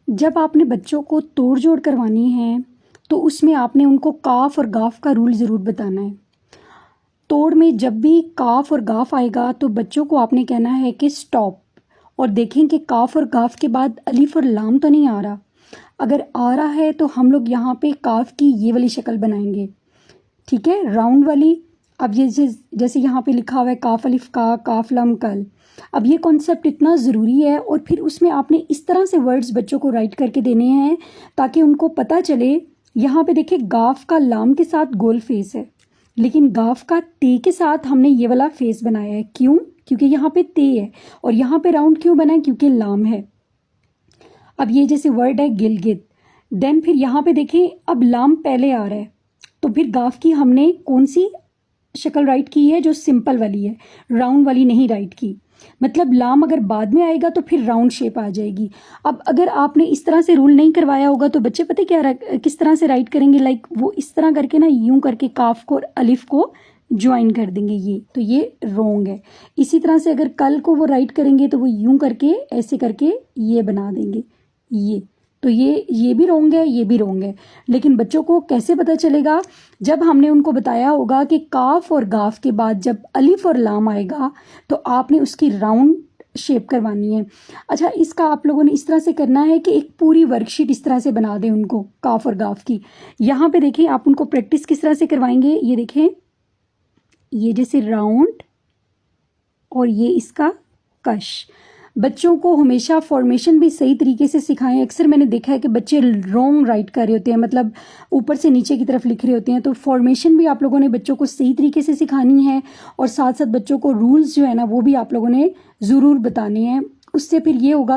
जब आपने बच्चों को तोड़ जोड़ करवानी है तो उसमें आपने उनको काफ और गाफ का रूल ज़रूर बताना है। तोड़ में जब भी काफ और गाफ आएगा तो बच्चों को आपने कहना है कि स्टॉप, और देखें कि काफ और गाफ के बाद अलिफ और लाम तो नहीं आ रहा। अगर आ रहा है तो हम लोग यहाँ पे काफ की ये वाली शक्ल बनाएंगे, ठीक है, राउंड वाली। अब ये जैसे यहाँ पे लिखा हुआ है काफ अलिफ का, काफ लाम कल। अब ये कॉन्सेप्ट इतना ज़रूरी है, और फिर उसमें आपने इस तरह से वर्ड्स बच्चों को राइट करके देने हैं ताकि उनको पता चले। यहाँ पे देखिए गाफ का लाम के साथ गोल फेस है, लेकिन गाफ का ते के साथ हमने ये वाला फेस बनाया है। क्यों? क्योंकि यहाँ पे ते है, और यहाँ पे राउंड क्यों बना है? क्योंकि लाम है। अब ये जैसे वर्ड है गिलगित, देन फिर यहाँ पे देखें अब लाम पहले आ रहा है, तो फिर गाफ की हमने कौन सी शक्ल राइट की है? जो सिंपल वाली है, राउंड वाली नहीं राइट की। मतलब लाम अगर बाद में आएगा तो फिर राउंड शेप आ जाएगी। अब अगर आपने इस तरह से रूल नहीं करवाया होगा तो बच्चे पता क्या किस तरह से राइट करेंगे? लाइक वो इस तरह करके ना, यूं करके काफ को और अलिफ को ज्वाइन कर देंगे, ये तो ये रोंग है। इसी तरह से अगर कल को वो राइट करेंगे तो वो यूं करके ऐसे करके ये बना देंगे, ये तो ये भी रोंग है, ये भी रोंग है। लेकिन बच्चों को कैसे पता चलेगा? जब हमने उनको बताया होगा कि काफ और गाफ के बाद जब अलिफ और लाम आएगा तो आपने उसकी राउंड शेप करवानी है। अच्छा, इसका आप लोगों ने इस तरह से करना है कि एक पूरी वर्कशीट इस तरह से बना दें उनको काफ और गाफ की। यहाँ पे देखें आप उनको प्रैक्टिस किस तरह से करवाएंगे। ये देखें, ये जैसे राउंड और ये इसका कश। बच्चों को हमेशा फॉर्मेशन भी सही तरीके से सिखाएं। अक्सर मैंने देखा है कि बच्चे रॉन्ग राइट कर रहे होते हैं, मतलब ऊपर से नीचे की तरफ लिख रहे होते हैं। तो फॉर्मेशन भी आप लोगों ने बच्चों को सही तरीके से सिखानी है, और साथ साथ बच्चों को रूल्स जो है ना वो भी आप लोगों ने ज़रूर बताने हैं। उससे फिर ये होगा